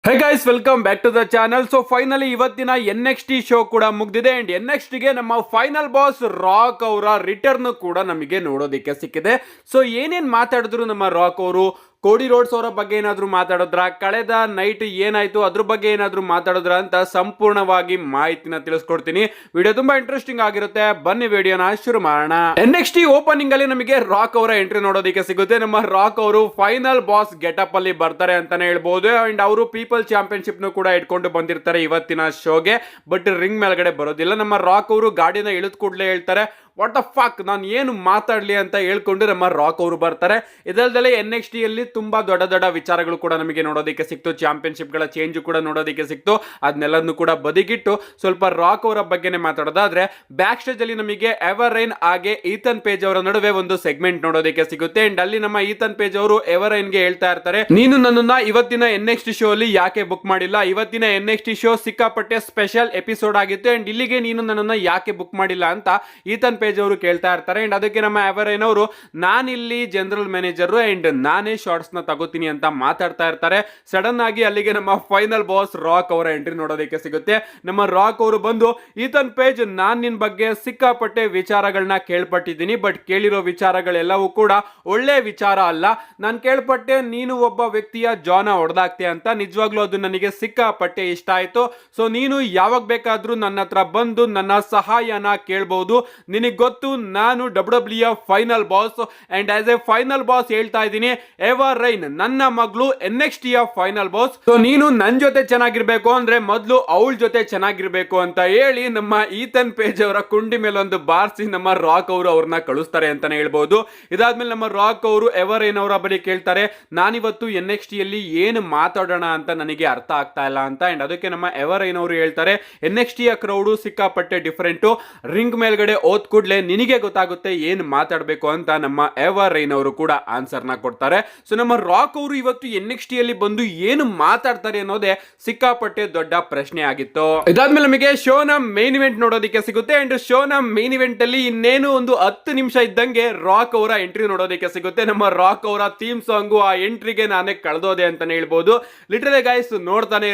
Hey guys, welcome back to the channel. So finally ಇವತ್ತಿನ NXT show ಕೂಡ ಮುಗ್ದಿದೆ and NXT ಗೆ ನಮ್ಮ ಫೈನಲ್ ಬಾಸ್ ರಾಕ್ ಅವರ ರಿಟರ್ನ್ ಕೂಡ ನಮಗೆ ನೋಡೋದಕ್ಕೆ ಸಿಕ್ಕಿದೆ. ಸೊ ಏನೇನ್ ಮಾತಾಡಿದ್ರು ನಮ್ಮ ರಾಕ್ ಅವರು, ಕೋಡಿ ರೋಡ್ಸ್ ಅವರ ಬಗ್ಗೆ ಏನಾದ್ರು ಮಾತಾಡಿದ್ರ, ಕಳೆದ ನೈಟ್ ಏನಾಯ್ತು ಅದ್ರ ಬಗ್ಗೆ ಏನಾದ್ರು ಮಾತಾಡಿದ್ರ ಅಂತ ಸಂಪೂರ್ಣವಾಗಿ ಮಾಹಿತಿನ ತಿಳಿಸ್ಕೊಡ್ತೀನಿ. ವಿಡಿಯೋ ತುಂಬಾ ಇಂಟ್ರೆಸ್ಟಿಂಗ್ ಆಗಿರುತ್ತೆ, ಬನ್ನಿ ವಿಡಿಯೋನ ಶುರು ಮಾಡೋಣ. NXT ಓಪನಿಂಗ್ ಅಲ್ಲಿ ನಮಗೆ ರಾಕ್ ಅವರ ಎಂಟ್ರಿ ನೋಡೋದಕ್ಕೆ ಸಿಗುತ್ತೆ. ನಮ್ಮ ರಾಕ್ ಅವರು ಫೈನಲ್ ಬಾಸ್ ಗೆಟಪ್ ಅಲ್ಲಿ ಬರ್ತಾರೆ ಅಂತಾನೆ ಹೇಳ್ಬಹುದು. ಅಂಡ್ ಅವರು ಪೀಪಲ್ ಚಾಂಪಿಯನ್ಶಿಪ್ ನು ಕೂಡ ಇಟ್ಕೊಂಡು ಬಂದಿರ್ತಾರೆ ಇವತ್ತಿನ ಶೋಗೆ, ಬಟ್ ರಿಂಗ್ ಮೇಲ್ಗಡೆ ಬರೋದಿಲ್ಲ. ನಮ್ಮ ರಾಕ್ ಅವರು ಗಾಡಿನ ಇಳಿದ ಕೂಡಲೇ ಹೇಳ್ತಾರೆ, ವಾಟ್ ದ ಫಕ್, ನಾನು ಏನು ಮಾತಾಡ್ಲಿ ಅಂತ ಹೇಳ್ಕೊಂಡು ನಮ್ಮ ರಾಕ್ ಅವರು ಬರ್ತಾರೆ. ಇದಲ್ಲದೆ NXT ಅಲ್ಲಿ ತುಂಬಾ ದೊಡ್ಡ ದೊಡ್ಡ ವಿಚಾರಗಳು ಕೂಡ ನಮಗೆ ನೋಡೋದಕ್ಕೆ ಸಿಕ್ತು. ಚಾಂಪಿಯನ್ಶಿಪ್ ಗಳ ಚೇಂಜ್ ಕೂಡ ನೋಡೋದಕ್ಕೆ ಸಿಕ್ತು. ಅದನ್ನೆಲ್ಲನೂ ಕೂಡ ಬದಿಗಿಟ್ಟು ಸ್ವಲ್ಪ ರಾಕ್ ಅವರ ಬಗ್ಗೆನೇ ಮಾತಾಡೋದಾದ್ರೆ, ಬ್ಯಾಕ್ ಸ್ಟೇಜ್ ಅಲ್ಲಿ ನಮಗೆ ಎವರ್ ರೈನ್ ಹಾಗೆ ಈತನ್ ಪೇಜ್ ಅವರ ನಡುವೆ ಒಂದು ಸೆಗ್ಮೆಂಟ್ ನೋಡೋದಕ್ಕೆ ಸಿಗುತ್ತೆ. ಅಂಡ್ ಅಲ್ಲಿ ನಮ್ಮ ಈತನ್ ಪೇಜ್ ಅವರು ಎವರ್ ರೈನ್ ಗೆ ಹೇಳ್ತಾ ಇರ್ತಾರೆ, ನೀನು ನನ್ನನ್ನ ಇವತ್ತಿನ NXT ಶೋ ಅಲ್ಲಿ ಯಾಕೆ ಬುಕ್ ಮಾಡಿಲ್ಲ? ಇವತ್ತಿನ NXT ಶೋ ಸಿಕ್ಕಾಪಟ್ಟೆ ಸ್ಪೆಷಲ್ ಎಪಿಸೋಡ್ ಆಗಿತ್ತು ಅಂಡ್ ಇಲ್ಲಿಗೆ ನೀನು ನನ್ನನ್ನ ಯಾಕೆ ಬುಕ್ ಮಾಡಿಲ್ಲ ಅಂತ ಈತನ್ ಪೇಜ್ ಅವರು ಕೇಳ್ತಾ ಇರ್ತಾರೆ. ಅಂಡ್ ಅದಕ್ಕೆ ನಮ್ಮ ಎವರೈನ್ ಅವರು, ನಾನಿಲ್ಲಿ ಜನರಲ್ ಮ್ಯಾನೇಜರ್ ಅಂಡ್ ನಾನೇ ಶಾರ್ಟ್ಸ್ ನ ತಗೋತೀನಿ ಅಂತ ಮಾತಾಡ್ತಾ ಇರ್ತಾರೆ. ಸಡನ್ ಆಗಿ ಅಲ್ಲಿಗೆ ನಮ್ಮ ಫೈನಲ್ ಬಾಸ್ ರಾಕ್ ಅವರ ಎಂಟ್ರಿ ನೋಡೋದಕ್ಕೆ ಸಿಗುತ್ತೆ. ನಮ್ಮ ರಾಕ್ ಅವರು ಬಂದು, ಈತನ್ ಪೇಜ್, ನಾನ್ ನಿನ್ ಬಗ್ಗೆ ಸಿಕ್ಕಾಪಟ್ಟೆ ವಿಚಾರಗಳನ್ನ ಕೇಳ್ಪಟ್ಟಿದ್ದೀನಿ, ಬಟ್ ಕೇಳಿರೋ ವಿಚಾರಗಳೆಲ್ಲವೂ ಕೂಡ ಒಳ್ಳೆ ವಿಚಾರ ಅಲ್ಲ. ನಾನು ಕೇಳ್ಪಟ್ಟೆ ನೀನು ಒಬ್ಬ ವ್ಯಕ್ತಿಯ ಜಾನ ಹೊಡೆದಾಕ್ತೆ ಅಂತ. ನಿಜವಾಗ್ಲೂ ಅದು ನನಗೆ ಸಿಕ್ಕಾಪಟ್ಟೆ ಇಷ್ಟ ಆಯ್ತು. ಸೊ ನೀನು ಯಾವಾಗ ಬೇಕಾದ್ರೂ ನನ್ನ ಹತ್ರ ಬಂದು ನನ್ನ ಸಹಾಯನ ಕೇಳಬಹುದು. ನಿನಗೆ ಗೊತ್ತು, ನಾನು WWE final boss and as A final boss ಹೇಳ್ತಾ ಇದ್ದೀನಿ, ಎವರ್ ರೈನ್ ನನ್ನ ಮಗಳು NXT ಫೈನಲ್ ಬಾಸ್. ಸೊ ನೀನು ನನ್ ಜೊತೆ ಚೆನ್ನಾಗಿರ್ಬೇಕು ಅಂದ್ರೆ ಮೊದಲು ಅವಳ ಜೊತೆ ಚೆನ್ನಾಗಿರ್ಬೇಕು ಅಂತ ಹೇಳಿ ನಮ್ಮ ಈತನ್ ಪೇಜ್ ಅವರ ಕುಂಡಿ ಮೇಲೆ ಒಂದು ಬಾರಿಸಿ ನಮ್ಮ ರಾಕ್ ಅವರು ಅವ್ರನ್ನ ಕಳಿಸ್ತಾರೆ ಅಂತಾನೆ ಹೇಳ್ಬಹುದು. ಇದಾದ್ಮೇಲೆ ನಮ್ಮ ರಾಕ್ ಅವರು ಎವರ್ ರೈನ್ ಅವರ ಬಳಿ ಕೇಳ್ತಾರೆ, ನಾನಿವತ್ತು NXT ಅಲ್ಲಿ ಏನು ಮಾತಾಡೋಣ ಅಂತ ನನಗೆ ಅರ್ಥ ಆಗ್ತಾ ಇಲ್ಲ ಅಂತ. ಅಂಡ್ ಅದಕ್ಕೆ ನಮ್ಮ ಎವರ್ ರೈನ್ ಅವರು ಹೇಳ್ತಾರೆ, NXT ಕ್ರೌಡು ಸಿಕ್ಕಾಪಟ್ಟೆ ಡಿಫರೆಂಟ್, ರಿಂಗ್ ಮೇಲ್ಗಡೆ ಓದ್ ಕೂಡ್ಲೆ ನಿನಗೆ ಗೊತ್ತಾಗುತ್ತೆ ಏನ್ ಮಾತಾಡ್ಬೇಕು ಅಂತ ನಮ್ಮ ಎವರ್ ರೈನ್ ಅವರು ಕೂಡ ಆನ್ಸರ್ ನ ಕೊಡ್ತಾರೆ. ಸೊ ನಮ್ಮ ರಾಕ್ ಅವರು ಇವತ್ತು NXT ಅಲ್ಲಿ ಬಂದು ಏನು ಮಾತಾಡ್ತಾರೆ ಅನ್ನೋದೇ ಸಿಕ್ಕಾಪಟ್ಟೆ ದೊಡ್ಡ ಪ್ರಶ್ನೆ ಆಗಿತ್ತು. ಇದಾದ್ಮೇಲೆ ನಮಗೆ ಶೋನ ಮೇನ್ ಇವೆಂಟ್ ನೋಡೋದಕ್ಕೆ ಸಿಗುತ್ತೆ. ಅಂಡ್ ಶೋನ ಮೇನ್ ಇವೆಂಟ್ ಅಲ್ಲಿ ಇನ್ನೇನು ಒಂದು 10 ನಿಮಿಷ ಇದ್ದಂಗೆ ರಾಕ್ ಅವರ ಎಂಟ್ರಿ ನೋಡೋದಕ್ಕೆ ಸಿಗುತ್ತೆ. ನಮ್ಮ ರಾಕ್ ಅವರ ಥೀಮ್ ಸಾಂಗು ಆ ಎಂಟ್ರಿಗೆ ನಾನೇ ಕಳೆದೋದೆ ಅಂತಾನೆ ಹೇಳ್ಬೋದು. ಲಿಟರಲಿ ಗೈಸ್, ನೋಡ್ತಾನೆ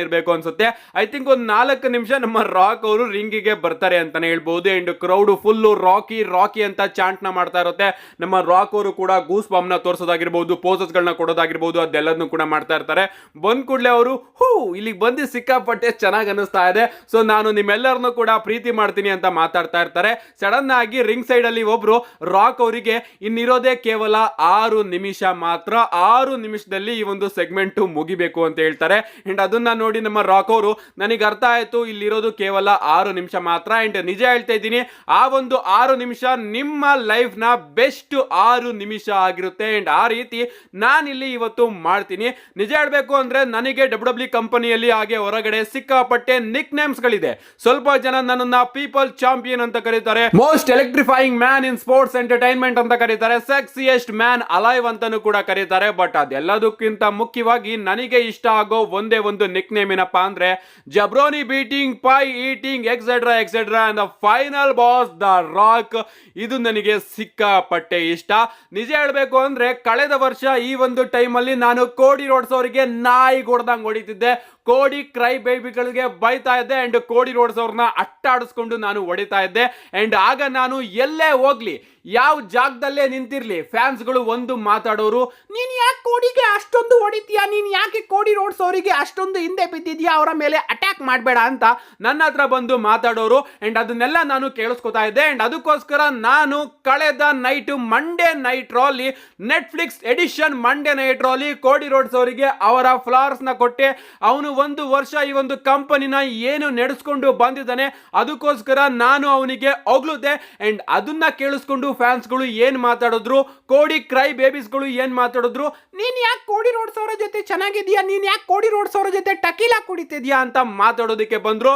ಇರಬೇಕು ಅನ್ಸುತ್ತೆ. ಐ ಥಿಂಕ್ ಒಂದು 4 ನಿಮಿಷ ನಮ್ಮ ರಾಕ್ ಅವರು ರಿಂಗಿಗೆ ಬರ್ತಾರೆ ಅಂತಾನೆ ಹೇಳ್ಬೋದು. ಅಂಡ್ ಕ್ರೌಡ್ ಫುಲ್ ರಾಕಿ ಅಂತ ಚಾಂಟ್ ನ ಮಾಡ್ತಾ ಇರುತ್ತೆ. ನಮ್ಮ ರಾಕ್ ಅವರು ಕೂಡ ಗೂಸ್ ಬಾಂಬ್ ನ ತೋರಿಸೋದಾಗಿರ್ಬೋದು, ಪೋಸಸ್ ಗಳನ್ನ ಕೊಡೋದಾಗಿರ್ಬೋದು, ಅದೆಲ್ಲದನ್ನು ಕೂಡ ಮಾಡ್ತಾ ಇರ್ತಾರೆ. ಬಂದ್ ಕೂಡಲೇ ಅವರು, ಇಲ್ಲಿಗೆ ಬಂದು ಸಿಕ್ಕಾಪಟ್ಟೆ ಚೆನ್ನಾಗಿ ಅನಿಸ್ತಾ ಇದೆ, ಸೊ ನಾನು ನಿಮ್ಮೆಲ್ಲರನ್ನು ಕೂಡ ಪ್ರೀತಿ ಮಾಡ್ತೀನಿ ಅಂತ ಮಾತಾಡ್ತಾ ಇರ್ತಾರೆ. ಸಡನ್ ಆಗಿ ರಿಂಗ್ ಸೈಡ್ ಅಲ್ಲಿ ಒಬ್ರು ರಾಕ್ ಅವರಿಗೆ ಇನ್ನಿರೋದೇ ಕೇವಲ 6 ನಿಮಿಷ ಮಾತ್ರ, 6 ನಿಮಿಷದಲ್ಲಿ ಈ ಒಂದು ಸೆಗ್ಮೆಂಟ್ ಮುಗಿಬೇಕು ಅಂತ ಹೇಳ್ತಾರೆ. ಅಂಡ್ ಅದನ್ನ ನೋಡಿ ನಮ್ಮ ರಾಕ್ ಅವರು, ನನಗೆ ಅರ್ಥ ಆಯ್ತು, ಇಲ್ಲಿರೋದು ಕೇವಲ 6 ನಿಮಿಷ ಮಾತ್ರ. ಅಂಡ್ ನಿಜ ಹೇಳ್ತಾ ಇದ್ದೀನಿ, ಆ ಒಂದು 6 ನಿಮಿಷ ನಿಮ್ಮ ಲೈಫ್ ನ ಬೆಸ್ಟ್ 6 ನಿಮಿಷ ಆಗಿರುತ್ತೆ. ಅಂಡ್ ಆ ರೀತಿ ನಾನಿಲ್ಲಿ ಇವತ್ತು ಮಾಡ್ತೀನಿ. ನಿಜ ಹೇಳ್ಬೇಕು ಅಂದ್ರೆ ನನಗೆ WWE ಕಂಪನಿಯಲ್ಲಿ ಹಾಗೆ ಹೊರಗಡೆ ಸಿಕ್ಕಾಪಟ್ಟೆ ನಿಕ್ ನೇಮ್ಸ್ ಗಳಿದೆ. ಸ್ವಲ್ಪ ಜನ ನನ್ನನ್ನ ಪೀಪಲ್ ಚಾಂಪಿಯನ್ ಅಂತ ಕರೀತಾರೆ, most electrifying man in sports entertainment ಅಂತ ಕರೀತಾರೆ, ಸೆಕ್ಸಿಯೆಸ್ಟ್ ಮ್ಯಾನ್ ಅಲೈವ್ ಅಂತಾನೂ ಕೂಡ ಕರೀತಾರೆ. ಬಟ್ ಅದೆಲ್ಲದಕ್ಕಿಂತ ಮುಖ್ಯವಾಗಿ ನನಗೆ ಇಷ್ಟ ಆಗೋ ಒಂದೇ ಒಂದು ನಿಕ್ ನೇಮ್ ಏನಪ್ಪಾ ಅಂದ್ರೆ, jabroni beating, pie eating, etcetera etcetera and the final boss the Rock. ಇದು ನನಗೆ ಸಿಕ್ಕಾಪಟ್ಟೆ ಇಷ್ಟ. ನಿಜ ಹೇಳ್ಬೇಕು ಅಂದ್ರೆ ಕಳೆದ ವರ್ಷ ಈ ಒಂದು ಟೈಮ್ ಅಲ್ಲಿ ನಾನು ಕೋಡಿ ರೋಡ್ಸ್ ಅವರಿಗೆ ನಾಯಿ ಹೊಡೆದಂಗ್ ಹೊಡಿತಿದ್ದೆ. ಕೋಡಿ ಕ್ರೈ ಬೇಬಿಗಳಿಗೆ ಬೈತಾ ಇದ್ದೆ ಅಂಡ್ ಕೋಡಿ ರೋಡ್ಸ್ ಅವ್ರನ್ನ ಅಟ್ಟಾಡಿಸ್ಕೊಂಡು ನಾನು ಹೊಡಿತಾ ಇದ್ದೆ. ಅಂಡ್ ಆಗ ನಾನು ಎಲ್ಲೇ ಹೋಗ್ಲಿ, ಯಾವ ಜಾಗದಲ್ಲೇ ನಿಂತಿರ್ಲಿ, ಫ್ಯಾನ್ಸ್ಗಳು ಒಂದು ಮಾತಾಡೋರು, ನೀನ್ ಯಾಕೆ ಕೋಡಿಗೆ ಅಷ್ಟೊಂದು ಹೊಡಿತೀಯಾ, ನೀನ್ ಯಾಕೆ ಕೋಡಿ ರೋಡ್ಸ್ ಅವರಿಗೆ ಅಷ್ಟೊಂದು ಹಿಂದೆ ಬಿದ್ದಿದ್ಯಾ, ಅವರ ಮೇಲೆ ಅಟ್ಯಾಕ್ ಮಾಡಬೇಡ ಅಂತ ನನ್ನ ಹತ್ರ ಬಂದು ಮಾತಾಡೋರು. ಅಂಡ್ ಅದನ್ನೆಲ್ಲ ನಾನು ಕೇಳಿಸ್ಕೊತಾ ಇದ್ದೆ. ಅಂಡ್ ಅದಕ್ಕೋಸ್ಕರ ನಾನು ಕಳೆದ ನೈಟ್ ಮಂಡೇ ನೈಟ್ ರಾಲಿ, ನೆಟ್ಫ್ಲಿಕ್ಸ್ ಎಡಿಷನ್ ಮಂಡೇ ನೈಟ್ ರಾಲಿ, ಕೋಡಿ ರೋಡ್ಸ್ ಅವರಿಗೆ ಅವರ ಫ್ಲವರ್ಸ್ ನ ಕೊಟ್ಟೆ. ಅವನು 1 ವರ್ಷ ಈ ಒಂದು ಕಂಪನಿನ ಏನು ನಡೆಸ್ಕೊಂಡು ಬಂದಿದ್ದಾನೆ, ಅದಕ್ಕೋಸ್ಕರ ನಾನು ಅವನಿಗೆ ಹೊಗಳುತ್ತೆ. ಅಂಡ್ ಅದನ್ನ ಕೇಳಿಸ್ಕೊಂಡು ಫ್ಯಾನ್ಸ್ಗಳು ಏನ್ ಮಾತಾಡಿದ್ರು, ಕೋಡಿ ಕ್ರೈ ಬೇಬೀಸ್ಗಳು ಏನ್ ಮಾತಾಡಿದ್ರು, ನೀನ್ ಯಾಕೆ ಕೋಡಿ ರೋಡ್ಸ್ ಅವರ ಜೊತೆ ಚೆನ್ನಾಗಿದ್ಯಾ, ನೀನ್ ಯಾಕೆ ಕೋಡಿ ರೋಡ್ಸ್ ಅವರ ಜೊತೆ ಟಕೀಲಾ ಕುಡಿತಿದ್ಯಾ ಅಂತ ಮಾತಾಡೋದಕ್ಕೆ ಬಂದ್ರು.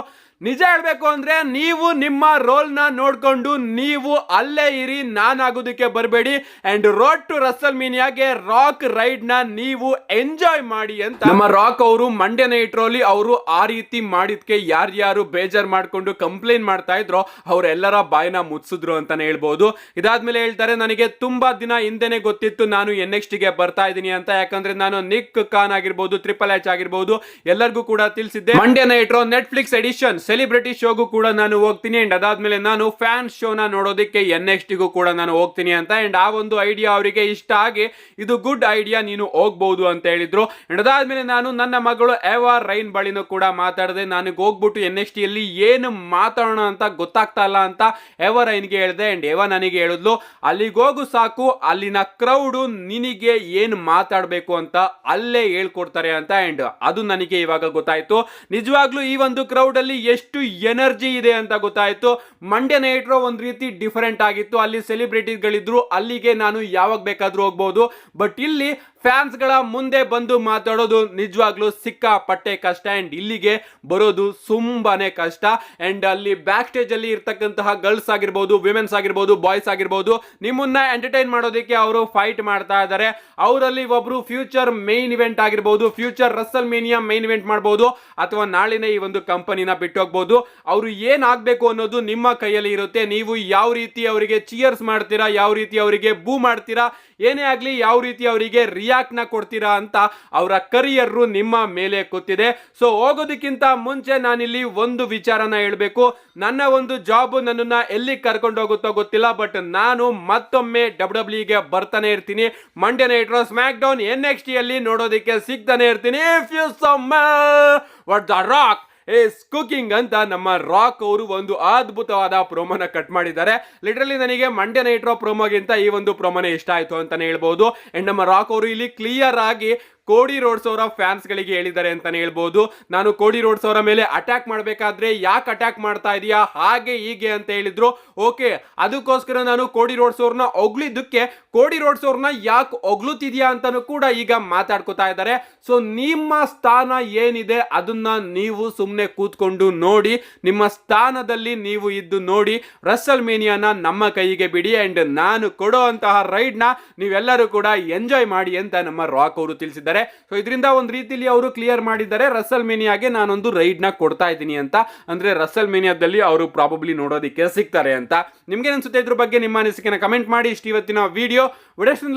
ನಿಜ ಹೇಳ್ಬೇಕು ಅಂದ್ರೆ ನೀವು ನಿಮ್ಮ ರೋಲ್ ನ ನೋಡ್ಕೊಂಡು ನೀವು ಅಲ್ಲೇ ಇರಿ, ನಾನಾಗೋದಕ್ಕೆ ಬರಬೇಡಿ. ಅಂಡ್ ರೋಡ್ ಟು ರಸಲ್ ಮೀನಿಯಾಗೆ ರಾಕ್ ರೈಡ್ ನ ನೀವು ಎಂಜಾಯ್ ಮಾಡಿ ಅಂತ ನಮ್ಮ ರಾಕ್ ಅವರು ಮಂಡ್ಯ ನೈಟ್ ರೋಲಿ ಅವರು ಆ ರೀತಿ ಮಾಡಿದ್ಕೆ ಯಾರ್ಯಾರು ಬೇಜಾರ್ ಮಾಡ್ಕೊಂಡು ಕಂಪ್ಲೇಂಟ್ ಮಾಡ್ತಾ ಇದ್ರು ಅವರೆಲ್ಲರ ಬಾಯಿನ ಮುಚ್ಚಿದ್ರು ಅಂತಾನೆ ಹೇಳ್ಬಹುದು. ಇದಾದ್ಮೇಲೆ ಹೇಳ್ತಾರೆ, ನನಗೆ ತುಂಬಾ ದಿನ ಹಿಂದೆನೆ ಗೊತ್ತಿತ್ತು ನಾನು NXT ಗೆ ಬರ್ತಾ ಇದೀನಿ ಅಂತ. ಯಾಕಂದ್ರೆ ನಾನು ನಿಕ್ ಖಾನ್ ಆಗಿರ್ಬೋದು, ಟ್ರಿಪಲ್ ಎಚ್ ಆಗಿರ್ಬೋದು, ಎಲ್ಲರಿಗೂ ಕೂಡ ತಿಳಿಸಿದ್ದೆ ಮಂಡ್ಯ ನೈಟ್ ರೋ ನೆಟ್ಫ್ಲಿಕ್ಸ್ ಎಡಿಷನ್ ಸೆಲೆಬ್ರಿಟಿ ಶೋಗೂ ಕೂಡ ನಾನು ಹೋಗ್ತೀನಿ. ಅಂಡ್ ಅದಾದ್ಮೇಲೆ ನಾನು ಫ್ಯಾನ್ ಶೋನ ನೋಡೋದಕ್ಕೆ NXT ಗೂ ಕೂಡ ನಾನು ಹೋಗ್ತೀನಿ ಅಂತ. ಅಂಡ್ ಆ ಒಂದು ಐಡಿಯಾ ಅವರಿಗೆ ಇಷ್ಟ ಆಗಿ ಇದು ಗುಡ್ ಐಡಿಯಾ, ನೀನು ಹೋಗ್ಬಹುದು ಅಂತ ಹೇಳಿದ್ರು. ಅಂಡ್ ಅದಾದ್ಮೇಲೆ ನಾನು ನನ್ನ ಮಗಳು ಎವಾ ರೈನ್ ಬಳಿನೂ ಕೂಡ ಮಾತಾಡಿದೆ. ನನಗೆ ಹೋಗ್ಬಿಟ್ಟು NXT ಯಲ್ಲಿ ಏನು ಮಾತಾಡೋಣ ಅಂತ ಗೊತ್ತಾಗ್ತಾ ಇಲ್ಲ ಅಂತ ಎವಾ ರೈನ್ಗೆ ಹೇಳಿದೆ. ಅಂಡ್ ಎವಾ ನನಗೆ ಹೇಳಿದ್ಲು, ಅಲ್ಲಿಗೆ ಹೋಗು ಸಾಕು, ಅಲ್ಲಿನ ಕ್ರೌಡು ನಿನಗೆ ಏನು ಮಾತಾಡಬೇಕು ಅಂತ ಅಲ್ಲೇ ಹೇಳ್ಕೊಡ್ತಾರೆ ಅಂತ. ಅಂಡ್ ಅದು ನನಗೆ ಇವಾಗ ಗೊತ್ತಾಯ್ತು. ನಿಜವಾಗ್ಲೂ ಈ ಒಂದು ಕ್ರೌಡ್ ಅಲ್ಲಿ ಎಷ್ಟು ಎನರ್ಜಿ ಇದೆ ಅಂತ ಗೊತ್ತಾಯ್ತು. ಮಂಡ್ಯ ನೈಟ್ ರೋ ಒಂದ್ ರೀತಿ ಡಿಫರೆಂಟ್ ಆಗಿತ್ತು. ಅಲ್ಲಿ ಸೆಲೆಬ್ರಿಟಿಗಳಿದ್ರು, ಅಲ್ಲಿಗೆ ನಾನು ಯಾವಾಗ ಬೇಕಾದ್ರೂ ಹೋಗ್ಬೋದು. ಬಟ್ ಇಲ್ಲಿ ಫ್ಯಾನ್ಸ್ ಗಳ ಮುಂದೆ ಬಂದು ಮಾತಾಡೋದು ನಿಜವಾಗ್ಲೂ ಸಿಕ್ಕಾಪಟ್ಟೆ ಕಷ್ಟ. ಅಂಡ್ ಇಲ್ಲಿಗೆ ಬರೋದು ತುಂಬಾನೇ ಕಷ್ಟ. ಅಂಡ್ ಅಲ್ಲಿ ಬ್ಯಾಕ್ ಸ್ಟೇಜ್ ಅಲ್ಲಿ ಇರ್ತಕ್ಕಂತಹ ಗರ್ಲ್ಸ್ ಆಗಿರ್ಬೋದು, ವಿಮೆನ್ಸ್ ಆಗಿರ್ಬೋದು, ಬಾಯ್ಸ್ ಆಗಿರ್ಬೋದು, ನಿಮ್ಮನ್ನ ಎಂಟರ್ಟೈನ್ ಮಾಡೋದಕ್ಕೆ ಅವರು ಫೈಟ್ ಮಾಡ್ತಾ ಇದ್ದಾರೆ. ಅವರಲ್ಲಿ ಒಬ್ರು ಫ್ಯೂಚರ್ ಮೇನ್ ಇವೆಂಟ್ ಆಗಿರ್ಬೋದು, future Russell mania main event ಮಾಡಬಹುದು, ಅಥವಾ ನಾಳಿನ ಈ ಒಂದು ಕಂಪನಿನ ಬಿಟ್ಟು ಹೋಗ್ಬೋದು. ಅವರು ಏನ್ ಆಗ್ಬೇಕು ಅನ್ನೋದು ನಿಮ್ಮ ಕೈಯಲ್ಲಿ ಇರುತ್ತೆ. ನೀವು ಯಾವ ರೀತಿ ಅವರಿಗೆ ಚಿಯರ್ಸ್ ಮಾಡ್ತೀರಾ, ಯಾವ ರೀತಿ ಅವರಿಗೆ ಬೂ ಮಾಡ್ತೀರಾ, ಏನೇ ಆಗ್ಲಿ ಯಾವ ರೀತಿ ಅವರಿಗೆ ರಿಯಾಕ್ಟ್ ನ ಕೊಡ್ತೀರಾ ಅಂತ ಅವರ ಕರಿಯರ್ ನಿಮ್ಮ ಮೇಲೆ ಕೂತಿದೆ. ಸೊ ಹೋಗೋದಕ್ಕಿಂತ ಮುಂಚೆ ನಾನಿಲ್ಲಿ ಒಂದು ವಿಚಾರನ ಹೇಳ್ಬೇಕು. ನನ್ನ ಒಂದು ಜಾಬ್ ನನ್ನನ್ನ ಎಲ್ಲಿ ಕರ್ಕೊಂಡು ಹೋಗುತ್ತೋ ಗೊತ್ತಿಲ್ಲ, ಬಟ್ ನಾನು ಮತ್ತೊಮ್ಮೆ WWE ಗೆ ಬರ್ತಾನೆ ಇರ್ತೀನಿ. Monday night Raw, SmackDown, NXT ಅಲ್ಲಿ ನೋಡೋದಕ್ಕೆ ಸಿಗ್ತಾನೆ ಇರ್ತೀನಿ. If you smell what the Rock is cooking ಅಂತ ನಮ್ಮ ರಾಕ್ ಅವರು ಒಂದು ಅದ್ಭುತವಾದ ಪ್ರೋಮೋನ ಕಟ್ ಮಾಡಿದ್ದಾರೆ. ಲಿಟರಲಿ ನನಗೆ ಮಂಡ್ಯ ನೈಟ್ ರೋ ಪ್ರೋಮೋಗಿಂತ ಈ ಒಂದು ಪ್ರೋಮೋನೇ ಇಷ್ಟ ಆಯ್ತು ಅಂತಾನೆ ಹೇಳ್ಬಹುದು. ಅಂಡ್ ನಮ್ಮ ರಾಕ್ ಅವರು ಇಲ್ಲಿ ಕ್ಲಿಯರ್ ಆಗಿ ಕೋಡಿ ರೋಡ್ಸ್ ಅವರ ಫ್ಯಾನ್ಸ್ ಗಳಿಗೆ ಹೇಳಿದ್ದಾರೆ ಅಂತಾನೆ ಹೇಳ್ಬಹುದು. ನಾನು ಕೋಡಿ ರೋಡ್ಸ್ ಅವರ ಮೇಲೆ ಅಟ್ಯಾಕ್ ಮಾಡಬೇಕಾದ್ರೆ ಯಾಕೆ ಅಟ್ಯಾಕ್ ಮಾಡ್ತಾ ಇದೀಯಾ, ಹಾಗೆ ಹೀಗೆ ಅಂತ ಹೇಳಿದ್ರು. ಓಕೆ, ಅದಕ್ಕೋಸ್ಕರ ನಾನು ಕೋಡಿ ರೋಡ್ಸ್ ಅವ್ರನ್ನ ಹೊಗಳಿದ್ದಕ್ಕೆ ಕೋಡಿ ರೋಡ್ಸ್ ಅವ್ರನ್ನ ಯಾಕೆ ಹೊಗಳುತ್ತಿದ್ಯಾ ಅಂತಾನು ಕೂಡ ಈಗ ಮಾತಾಡ್ಕೋತಾ ಇದ್ದಾರೆ. ಸೊ ನಿಮ್ಮ ಸ್ಥಾನ ಏನಿದೆ ಅದನ್ನ ನೀವು ಸುಮ್ಮನೆ ಕೂತ್ಕೊಂಡು ನೋಡಿ, ನಿಮ್ಮ ಸ್ಥಾನದಲ್ಲಿ ನೀವು ಇದ್ದು ನೋಡಿ. ರಸಲ್ ಮೇನಿಯಾನ ನಮ್ಮ ಕೈಗೆ ಬಿಡಿ. ಅಂಡ್ ನಾನು ಕೊಡೋ ಅಂತಹ ರೈಡ್ ನ ನೀವೆಲ್ಲರೂ ಕೂಡ ಎಂಜಾಯ್ ಮಾಡಿ ಅಂತ ನಮ್ಮ ರಾಕ್ ಅವರು ತಿಳಿಸಿದ್ದಾರೆ. ಸೊ ಇದರಿಂದ ಒಂದು ರೀತಿಯಲ್ಲಿ ಅವರು ಕ್ಲಿಯರ್ ಮಾಡಿದ್ದಾರೆ, ರಸಲ್ ಮೇನಿಯಾಗೆ ನಾನೊಂದು ರೈಡ್ ನ ಕೊಡ್ತಾ ಇದ್ದೀನಿ ಅಂತ. ಅಂದ್ರೆ ರಸಲ್ ಮೇನಿಯಾದಲ್ಲಿ ಅವರು ಪ್ರಾಬಬ್ಲಿ ನೋಡೋದಕ್ಕೆ ಸಿಗ್ತಾರೆ ಅಂತ. ನಿಮ್ಗೆ ಅನ್ಸುತ್ತೆ ಇದ್ರ ಬಗ್ಗೆ ನಿಮ್ಮ ಅನಿಸಿಕೆನ ಕಮೆಂಟ್ ಮಾಡಿ. ಇಷ್ಟು ಇವತ್ತಿನ ವಿಡಿಯೋ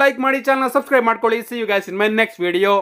ಲೈಕ್ ಮಾಡಿ, ಚಾನಲ್ ಸಬ್ಸ್ಕ್ರೈಬ್ ಮಾಡ್ಕೊಳ್ಳಿ. See you guys in my next video.